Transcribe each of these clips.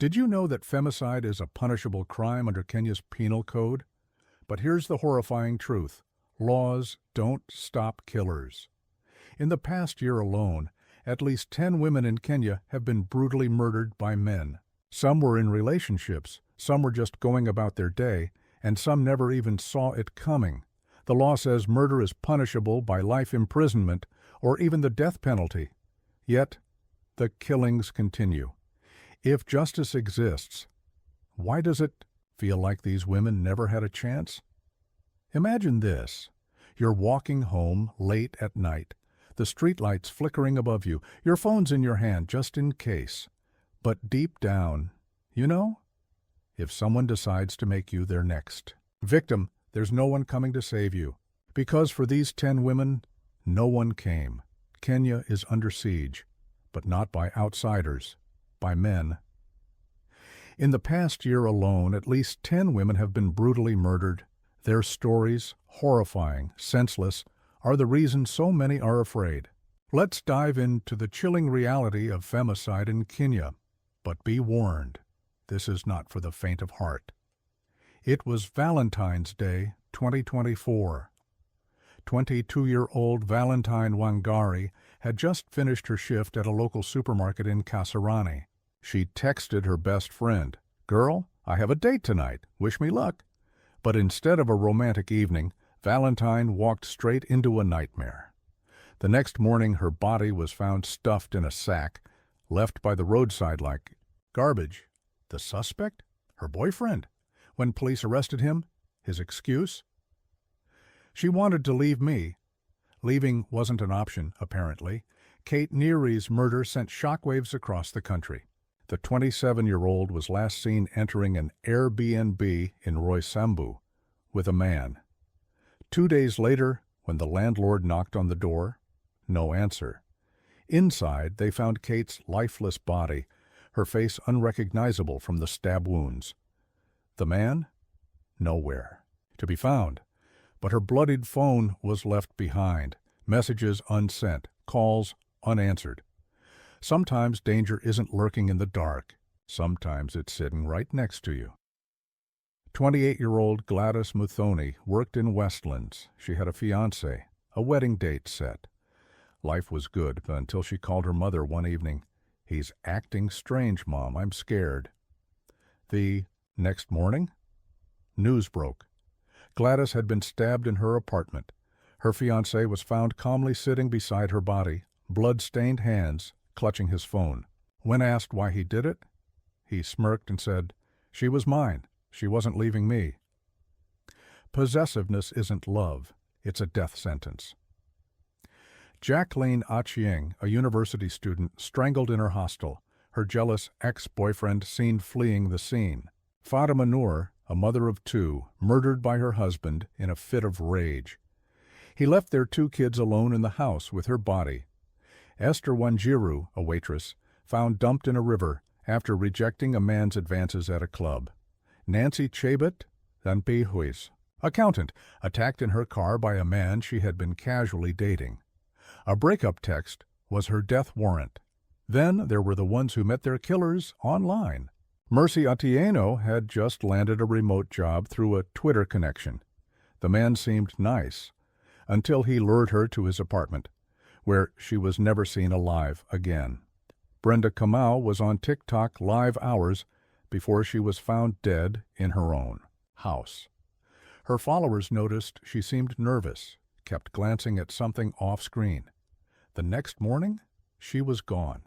Did you know that femicide is a punishable crime under Kenya's penal code? But here's the horrifying truth. Laws don't stop killers. In the past year alone, at least 10 women in Kenya have been brutally murdered by men. Some were in relationships, some were just going about their day, and some never even saw it coming. The law says murder is punishable by life imprisonment or even the death penalty. Yet, the killings continue. If justice exists, why does it feel like these women never had a chance? Imagine this. You're walking home late at night, the streetlights flickering above you, your phone's in your hand just in case. But deep down, you know, if someone decides to make you their next victim, there's no one coming to save you. Because for these 10 women, no one came. Kenya is under siege, but not by outsiders, by men. In the past year alone, at least 10 women have been brutally murdered. Their stories, horrifying, senseless, are the reason so many are afraid. Let's dive into the chilling reality of femicide in Kenya. But be warned, this is not for the faint of heart. It was Valentine's Day, 2024. 22-year-old Valentine Wangari had just finished her shift at a local supermarket in Kasarani. She texted her best friend, "Girl, I have a date tonight. Wish me luck." But instead of a romantic evening, Valentine walked straight into a nightmare. The next morning, her body was found stuffed in a sack, left by the roadside like garbage. The suspect? Her boyfriend. When police arrested him, his excuse? She wanted to leave me. Leaving wasn't an option, apparently. Kate Neary's murder sent shockwaves across the country. The 27-year-old was last seen entering an Airbnb in Roysambu with a man. 2 days later, when the landlord knocked on the door, no answer. Inside, they found Kate's lifeless body, her face unrecognizable from the stab wounds. The man? Nowhere to be found. But her bloodied phone was left behind, messages unsent, calls unanswered. Sometimes danger isn't lurking in the dark. Sometimes it's sitting right next to you. 28-year-old Gladys Muthoni worked in Westlands. She had a fiancé, a wedding date set. Life was good until she called her mother one evening. "He's acting strange, Mom. I'm scared." The next morning, news broke. Gladys had been stabbed in her apartment. Her fiancé was found calmly sitting beside her body, blood-stained hands clutching his phone. When asked why he did it, he smirked and said, "She was mine. She wasn't leaving me." Possessiveness isn't love. It's a death sentence. Jacqueline Achieng, a university student, strangled in her hostel. Her jealous ex-boyfriend seen fleeing the scene. Fatima Noor, a mother of 2, murdered by her husband in a fit of rage. He left their 2 kids alone in the house with her body. Esther Wanjiru, a waitress, found dumped in a river after rejecting a man's advances at a club. Nancy Chabot Danpihuis, accountant, attacked in her car by a man she had been casually dating. A breakup text was her death warrant. Then there were the ones who met their killers online. Mercy Atieno had just landed a remote job through a Twitter connection. The man seemed nice, until he lured her to his apartment, where she was never seen alive again. Brenda Kamau was on TikTok live hours before she was found dead in her own house. Her followers noticed she seemed nervous, kept glancing at something off-screen. The next morning, she was gone.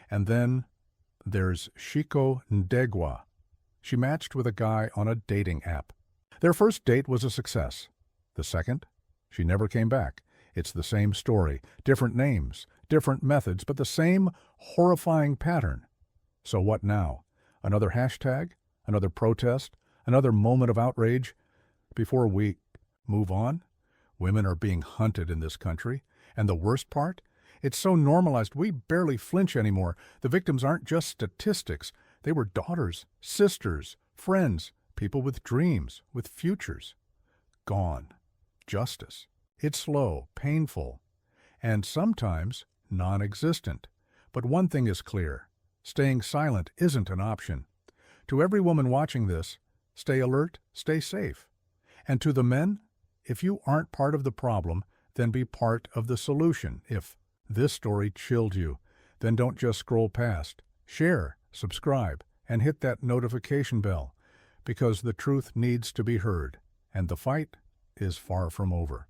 And then there's Shiko Ndegwa. She matched with a guy on a dating app. Their first date was a success. The second, she never came back. It's the same story, different names, different methods, but the same horrifying pattern. So what now? Another hashtag? Another protest? Another moment of outrage? Before we move on, women are being hunted in this country. And the worst part? It's so normalized we barely flinch anymore. The victims aren't just statistics. They were daughters, sisters, friends, people with dreams, with futures. Gone. Justice. It's slow, painful, and sometimes non-existent. But one thing is clear. Staying silent isn't an option. To every woman watching this, stay alert, stay safe. And to the men, if you aren't part of the problem, then be part of the solution. If this story chilled you, then don't just scroll past. Share, subscribe, and hit that notification bell, because the truth needs to be heard, and the fight is far from over.